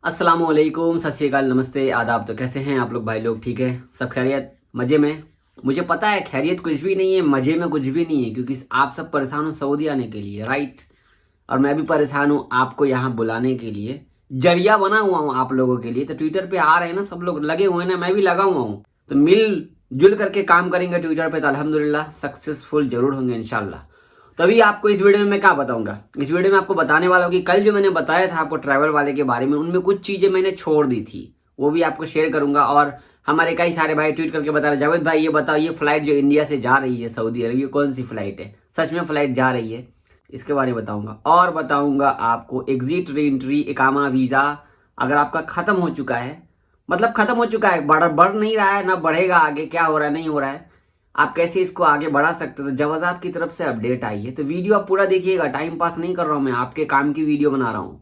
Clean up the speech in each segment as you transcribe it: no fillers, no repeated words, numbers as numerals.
अस्सलामुअलैकुम, सत श्री अकाल, नमस्ते, आदाब। तो कैसे हैं आप लोग भाई लोग? ठीक है, सब खैरियत, मज़े में? मुझे पता है खैरियत कुछ भी नहीं है, मज़े में कुछ भी नहीं है, क्योंकि आप सब परेशान हो सऊदी आने के लिए, राइट? और मैं भी परेशान हूँ आपको यहाँ बुलाने के लिए, जरिया बना हुआ हूँ आप लोगों के लिए। तो ट्विटर पे आ रहे हैं ना, सब लोग लगे हुए हैं ना, मैं भी लगा हुआ हूँ। तो मिल जुल करके काम करेंगे ट्विटर पे तो अल्हम्दुलिल्लाह सक्सेसफुल जरूर होंगे इंशाल्लाह। तभी आपको इस वीडियो में मैं क्या बताऊंगा, इस वीडियो में आपको बताने वाला हूँ कि कल जो मैंने बताया था आपको ट्रैवल वाले के बारे में, उनमें कुछ चीज़ें मैंने छोड़ दी थी, वो भी आपको शेयर करूंगा। और हमारे कई सारे भाई ट्वीट करके बता रहे, जावेद भाई ये बताओ, ये फ्लाइट जो इंडिया से जा रही है सऊदी अरब, ये कौन सी फ्लाइट है? सच में फ्लाइट जा रही है? इसके बारे में बताऊंगा। और बताऊंगा आपको एग्जिट री एंट्री इकामा वीज़ा अगर आपका ख़त्म हो चुका है, मतलब ख़त्म हो चुका है, बढ़ नहीं रहा है ना, बढ़ेगा आगे, क्या हो रहा है नहीं हो रहा है, आप कैसे इसको आगे बढ़ा सकते हो। तो जवाजात की तरफ से अपडेट आई है, तो वीडियो आप पूरा देखिएगा, टाइम पास नहीं कर रहा हूँ मैं, आपके काम की वीडियो बना रहा हूँ।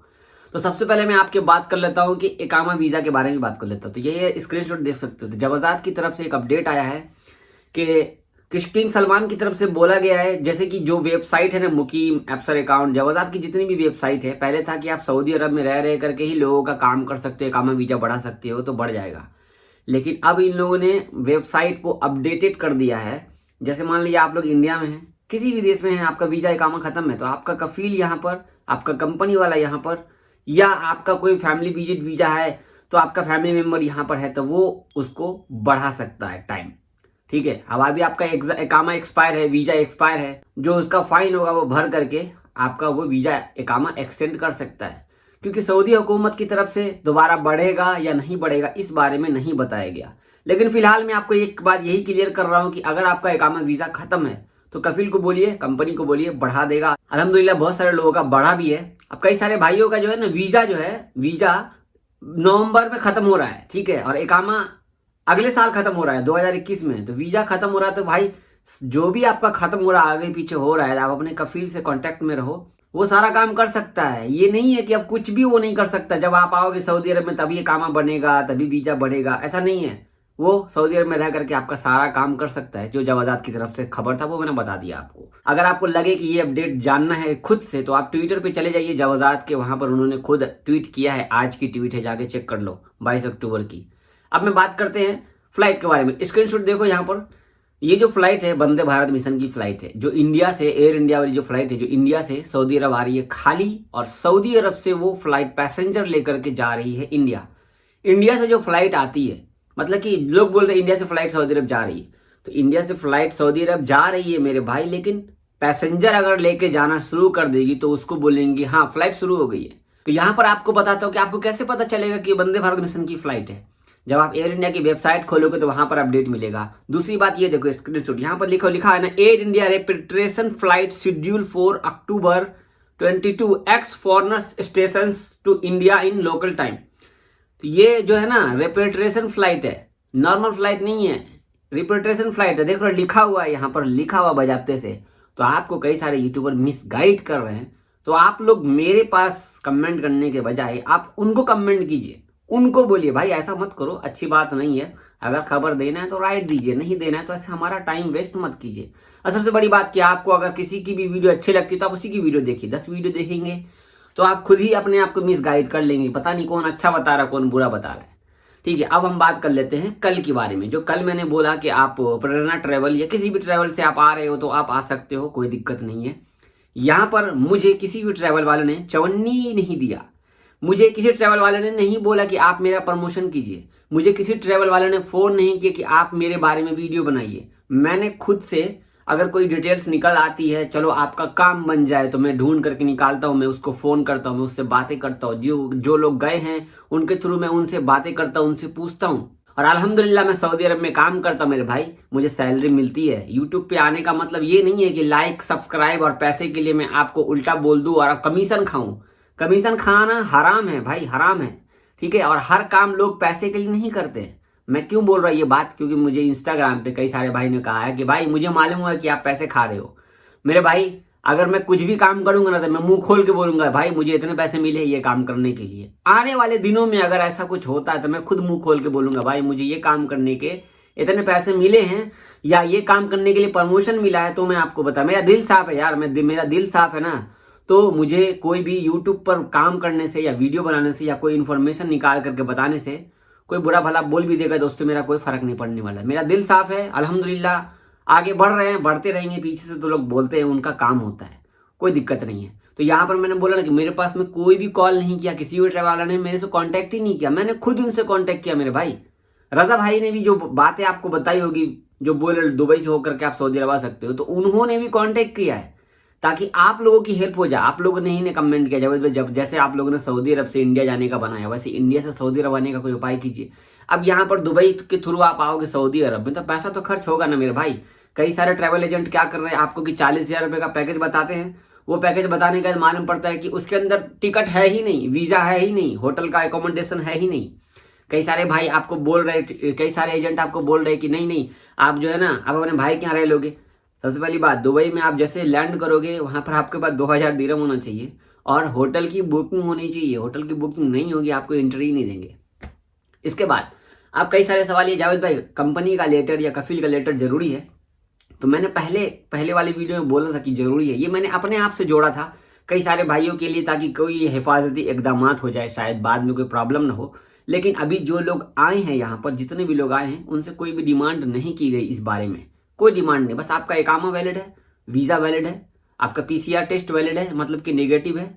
तो सबसे पहले मैं आपके बात कर लेता हूँ कि इकामा वीज़ा के बारे में बात कर लेता हूँ। तो ये स्क्रीनशॉट देख सकते हो, तो जवाजात की तरफ से एक अपडेट आया है कि किंग सलमान की तरफ से बोला गया है, जैसे कि जो वेबसाइट है ना, मुकीम, एप्सर अकाउंट, जवाजात की जितनी भी वेबसाइट है, पहले था कि आप सऊदी अरब में रह करके ही लोगों का काम कर सकते हो, इकामा वीज़ा बढ़ा सकते हो, तो बढ़ जाएगा। लेकिन अब इन लोगों ने वेबसाइट को अपडेटेड कर दिया है। जैसे मान लीजिए आप लोग इंडिया में हैं, किसी भी देश में हैं, आपका वीज़ा इकामा ख़त्म है, तो आपका कफील यहाँ पर, आपका कंपनी वाला यहाँ पर, या आपका कोई फैमिली विजिट वीज़ा है, तो आपका फैमिली मेम्बर यहाँ पर है, तो वो उसको बढ़ा सकता है टाइम। ठीक है, अब अभी आपका इकामा एक्सपायर है, वीज़ा एक्सपायर है, जो उसका फाइन होगा वो भर करके आपका वो वीज़ा इकामा एक्सटेंड कर सकता है। क्योंकि सऊदी हुकूमत की तरफ से दोबारा बढ़ेगा या नहीं बढ़ेगा इस बारे में नहीं बताया गया। लेकिन फिलहाल मैं आपको एक बात यही क्लियर कर रहा हूँ कि अगर आपका इकामा वीज़ा ख़त्म है तो कफील को बोलिए, कंपनी को बोलिए, बढ़ा देगा। अल्हम्दुलिल्लाह बहुत सारे लोगों का बढ़ा भी है। अब कई सारे भाइयों का जो है ना वीज़ा नवंबर में ख़त्म हो रहा है, ठीक है, और इकामा अगले साल ख़त्म हो रहा है 2021 में, तो वीज़ा ख़त्म हो रहा है। तो भाई जो भी आपका ख़त्म हो रहा है, आगे पीछे हो रहा है, आप अपने कफील से कांटेक्ट में रहो, वो सारा काम कर सकता है। ये नहीं है कि अब कुछ भी वो नहीं कर सकता, जब आप आओगे सऊदी अरब में तभी इकामा बनेगा, तभी वीज़ा बढ़ेगा, ऐसा नहीं है। वो सऊदी अरब में रह करके आपका सारा काम कर सकता है। जो जवाजात की तरफ से खबर था वो मैंने बता दिया आपको। अगर आपको लगे कि ये अपडेट जानना है खुद से, तो आप ट्विटर पे चले जाइए जवाजात के, वहां पर उन्होंने खुद ट्वीट किया है, आज की ट्वीट है, जाके चेक कर लो, 22 अक्टूबर की। अब मैं बात करते हैं फ्लाइट के बारे में। स्क्रीनशॉट देखो यहाँ पर, ये जो फ्लाइट है वंदे भारत मिशन की फ्लाइट है, जो इंडिया से, एयर इंडिया वाली जो फ्लाइट है, जो इंडिया से सऊदी अरब आ रही है खाली, और सऊदी अरब से वो फ्लाइट पैसेंजर लेकर के जा रही है इंडिया। इंडिया से जो फ्लाइट आती है, मतलब कि लोग बोल रहे हैं इंडिया से फ्लाइट सऊदी अरब जा रही है, तो इंडिया से फ्लाइट सऊदी अरब जा रही है मेरे भाई, लेकिन पैसेंजर अगर लेके जाना शुरू कर देगी तो उसको बोलेंगे हाँ फ्लाइट शुरू हो गई है। तो यहाँ पर आपको बताता हूँ कि आपको कैसे पता चलेगा कि वंदे भारत मिशन की फ्लाइट है। जब आप एयर इंडिया की वेबसाइट खोलोगे तो वहां पर अपडेट मिलेगा। दूसरी बात ये देखो, स्क्रीनशॉट यहाँ पर लिखा है ना, Air India repatriation flight schedule 4 October 22 ex foreigner station to India in local time. तो ये जो है ना रेपेट्रिएशन फ्लाइट है, नॉर्मल फ्लाइट नहीं है, रेपेट्रिएशन फ्लाइट है। देखो लिखा हुआ है यहाँ पर, लिखा हुआ बजाते से। तो आपको कई सारे यूट्यूबर मिसगाइड कर रहे हैं, तो आप लोग मेरे पास कमेंट करने के बजाय आप उनको कमेंट कीजिए, उनको बोलिए भाई ऐसा मत करो, अच्छी बात नहीं है। अगर खबर देना है तो राइट दीजिए, नहीं देना है तो ऐसे हमारा टाइम वेस्ट मत कीजिए। और सबसे बड़ी बात कि आपको अगर किसी की भी वीडियो अच्छी लगती है तो आप उसी की वीडियो देखिए। 10 वीडियो देखेंगे तो आप खुद ही अपने आप को मिसगाइड कर लेंगे, पता नहीं कौन अच्छा बता रहा है कौन बुरा बता रहा है। ठीक है, अब हम बात कर लेते हैं कल के बारे में। जो कल मैंने बोला कि आप प्रेरणा ट्रैवल या किसी भी ट्रैवल से आप आ रहे हो तो आप आ सकते हो, कोई दिक्कत नहीं है। यहाँ पर मुझे किसी भी ट्रैवल वाले ने चवन्नी नहीं दिया, मुझे किसी ट्रैवल वाले ने नहीं बोला कि आप मेरा प्रमोशन कीजिए, मुझे किसी ट्रैवल वाले ने फ़ोन नहीं किया कि आप मेरे बारे में वीडियो बनाइए। मैंने खुद से, अगर कोई डिटेल्स निकल आती है, चलो आपका काम बन जाए, तो मैं ढूंढ करके निकालता हूँ, मैं उसको फ़ोन करता हूँ, मैं उससे बातें करता हूँ, जो लोग गए हैं उनके थ्रू मैं उनसे बातें करता हूँ, उनसे पूछता हूँ। और अल्हम्दुलिल्लाह मैं सऊदी अरब में काम करता हूँ मेरे भाई, मुझे सैलरी मिलती है। यूट्यूब पे आने का मतलब ये नहीं है कि लाइक सब्सक्राइब और पैसे के लिए मैं आपको उल्टा बोल दूँ और आप कमीशन खाऊं। कमीशन खाना हराम है भाई, हराम है, ठीक है। और हर काम लोग पैसे के लिए नहीं करते। मैं क्यों बोल रहा हूँ ये बात, क्योंकि मुझे इंस्टाग्राम पे कई सारे भाई ने कहा है कि भाई मुझे मालूम हुआ कि आप पैसे खा रहे हो। मेरे भाई अगर मैं कुछ भी काम करूंगा ना तो मैं मुंह खोल के बोलूंगा भाई मुझे इतने पैसे मिले ये काम करने के लिए। आने वाले दिनों में अगर ऐसा कुछ होता है तो मैं खुद मुंह खोल के बोलूंगा भाई मुझे ये काम करने के इतने पैसे मिले हैं या ये काम करने के लिए प्रमोशन मिला है तो मैं आपको बता, मेरा दिल साफ है यार, मेरा दिल साफ है ना, तो मुझे कोई भी यूट्यूब पर काम करने से या वीडियो बनाने से या कोई इन्फॉर्मेशन निकाल करके बताने से कोई बुरा भला बोल भी देगा तो उससे मेरा कोई फर्क नहीं पड़ने वाला। मेरा दिल साफ है, अल्हम्दुलिल्लाह आगे बढ़ रहे हैं, बढ़ते रहेंगे। पीछे से तो लोग बोलते हैं, उनका काम होता है, कोई दिक्कत नहीं है। तो यहाँ पर मैंने बोला ना कि मेरे पास में कोई भी कॉल नहीं किया, किसी भी ट्रैवल वाला ने मेरे से कांटेक्ट ही नहीं किया, मैंने खुद उनसे कांटेक्ट किया। मेरे भाई रजा भाई ने भी जो बातें आपको बताई होगी, जो बोले दुबई से होकर के आप सऊदी अरब आ सकते हो, तो उन्होंने भी कांटेक्ट किया है ताकि आप लोगों की हेल्प हो जाए। आप लोगों ने ही ने कमेंट किया जब जैसे आप लोगों ने सऊदी अरब से इंडिया जाने का बनाया, वैसे इंडिया से सऊदी अरब आने का कोई उपाय कीजिए। अब यहाँ पर दुबई के थ्रू आप आओगे सऊदी अरब में तो पैसा तो खर्च होगा ना मेरे भाई। कई सारे ट्रैवल एजेंट क्या कर रहे हैं, आपको कि 40,000 रुपये का पैकेज बताते हैं, वो पैकेज बताने का मालूम पड़ता है कि उसके अंदर टिकट है ही नहीं, वीज़ा है ही नहीं, होटल का एकोमोडेशन है ही नहीं। कई सारे भाई आपको बोल रहे, कई सारे एजेंट आपको बोल रहे कि नहीं नहीं आप जो है ना आप अपने भाई के यहाँ रह लोगे। सबसे पहली बात, दुबई में आप जैसे लैंड करोगे वहाँ पर आपके पास 2,000 दिरहम होना चाहिए और होटल की बुकिंग होनी चाहिए। होटल की बुकिंग नहीं होगी आपको एंट्री नहीं देंगे। इसके बाद आप कई सारे सवाल, ये जावेद भाई कंपनी का लेटर या कफील का लेटर जरूरी है? तो मैंने पहले वाली वीडियो में बोला था कि जरूरी है। ये मैंने अपने आप से जोड़ा था कई सारे भाइयों के लिए ताकि कोई हिफाजती इकदाम हो जाए, शायद बाद में कोई प्रॉब्लम ना हो। लेकिन अभी जो लोग आए हैं यहाँ पर, जितने भी लोग आए हैं, उनसे कोई भी डिमांड नहीं की गई इस बारे में, कोई डिमांड नहीं। बस आपका इकामा वैलिड है, वीज़ा वैलिड है, आपका PCR टेस्ट वैलिड है, मतलब कि नेगेटिव है,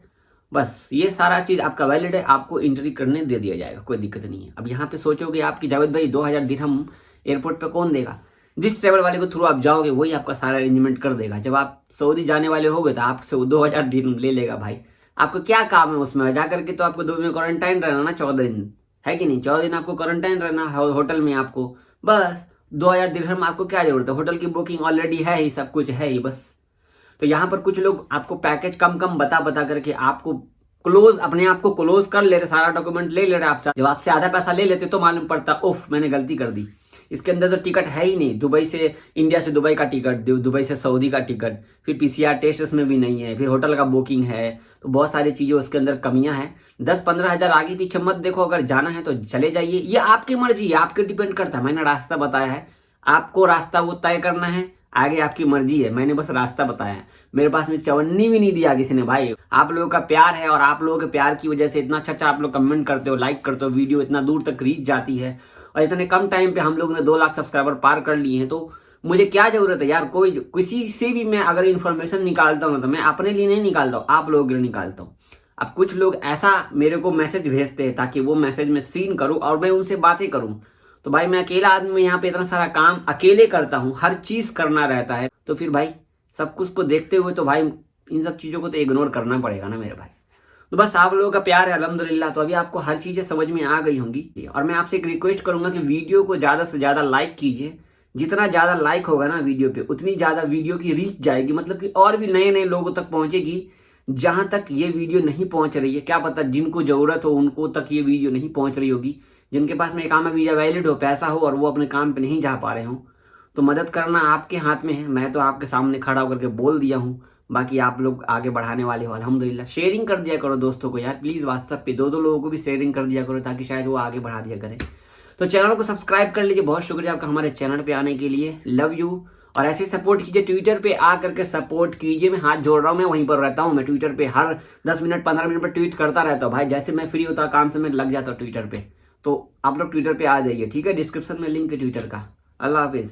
बस ये सारा चीज़ आपका वैलिड है, आपको एंट्री करने दे दिया जाएगा, कोई दिक्कत नहीं है। अब यहाँ पे सोचोगे आपकी जावेद भाई 2,000 दिरहम एयरपोर्ट पे कौन देगा? जिस ट्रैवल वाले के थ्रू आप जाओगे वही आपका सारा अरेंजमेंट कर देगा। जब आप सऊदी जाने वाले होगे तो आपसे 2,000 दिरहम ले लेगा भाई। आपको क्या काम है उसमें जा करके? तो आपको दुबई में क्वारंटाइन रहना ना 14 दिन, है कि नहीं? 14 दिन आपको क्वारंटाइन रहना है होटल में आपको, बस 2,000 दिरहम आपको क्या जरूरत है? होटल की बुकिंग ऑलरेडी है ही, सब कुछ है ही बस। तो यहाँ पर कुछ लोग आपको पैकेज कम बता करके आपको अपने आप को क्लोज कर ले रहे, सारा डॉक्यूमेंट ले रहे आपसे। जब आपसे आधा पैसा ले लेते तो मालूम पड़ता उफ मैंने गलती कर दी, इसके अंदर तो टिकट है ही नहीं। दुबई से इंडिया से दुबई का टिकट, दुबई से सऊदी का टिकट, फिर PCR टेस्ट उसमें भी नहीं है, फिर होटल का बुकिंग है, तो बहुत सारी चीज़ें उसके अंदर कमियां हैं। 10-15 हज़ार आगे पीछे मत देखो, अगर जाना है तो चले जाइए, ये आपकी मर्जी है, आपके डिपेंड करता है। मैंने रास्ता बताया है, आपको रास्ता वो तय करना है, आगे आपकी मर्जी है। मैंने बस रास्ता बताया है, मेरे पास में चवन्नी भी नहीं दिया किसी ने भाई। आप लोगों का प्यार है और आप लोगों के प्यार की वजह से इतना अच्छा आप लोग कमेंट करते हो, लाइक करते हो, वीडियो इतना दूर तक रीच जाती है और इतने कम टाइम पे हम लोगों ने 2 लाख सब्सक्राइबर पार कर लिए हैं। तो मुझे क्या जरूरत है यार, कोई किसी से भी मैं अगर इन्फॉर्मेशन निकालता हूँ तो मैं अपने लिए नहीं निकालता हूँ, आप लोगों के लिए निकालता हूँ। अब कुछ लोग ऐसा मेरे को मैसेज भेजते हैं ताकि वो मैसेज में सीन करूँ और मैं उनसे बातें करूँ। तो भाई मैं अकेला आदमी यहाँ पे इतना सारा काम अकेले करता हूँ, हर चीज़ करना रहता है, तो फिर भाई सब कुछ को देखते हुए तो भाई इन सब चीज़ों को तो इग्नोर करना पड़ेगा ना मेरे भाई। तो बस आप लोगों का प्यार है अल्हम्दुलिल्लाह, तो अभी आपको हर चीज़ें समझ में आ गई होंगी। और मैं आपसे एक रिक्वेस्ट करूंगा कि वीडियो को ज़्यादा से ज़्यादा लाइक कीजिए। जितना ज़्यादा लाइक होगा ना वीडियो पे, उतनी ज़्यादा वीडियो की रीच जाएगी, मतलब कि और भी नए नए लोगों तक पहुँचेगी जहाँ तक ये वीडियो नहीं पहुँच रही है। क्या पता जिनको ज़रूरत हो उनको तक ये वीडियो नहीं पहुँच रही होगी, जिनके पास में इकामा वीज़ा वैलिड हो, पैसा हो और वो अपने काम पे नहीं जा पा रहे हों। तो मदद करना आपके हाथ में है, मैं तो आपके सामने खड़ा होकर के बोल दिया हूँ, बाकी आप लोग आगे बढ़ाने वाले हो अल्हम्दुलिल्लाह। शेयरिंग कर दिया करो दोस्तों को यार, प्लीज़ व्हाट्सएप पे 2-2 लोगों को भी शेयरिंग कर दिया करो ताकि शायद वो आगे बढ़ा दिया करें। तो चैनल को सब्सक्राइब कर लीजिए, बहुत शुक्रिया आपका हमारे चैनल पे आने के लिए, लव यू। और ऐसे सपोर्ट कीजिए, ट्विटर पे आ करके सपोर्ट कीजिए। मैं हाथ जोड़ रहा हूँ, मैं वहीं पर रहता हूँ, मैं ट्विटर पे हर 10 मिनट 15 मिनट पर ट्वीट करता रहता हूँ भाई। जैसे मैं फ्री होता काम से मैं लग जाता हूँ ट्विटर पे, तो आप लोग ट्विटर पे आ जाइए, ठीक है? डिस्क्रिप्शन में लिंक है ट्विटर का। अल्लाह हाफिज़।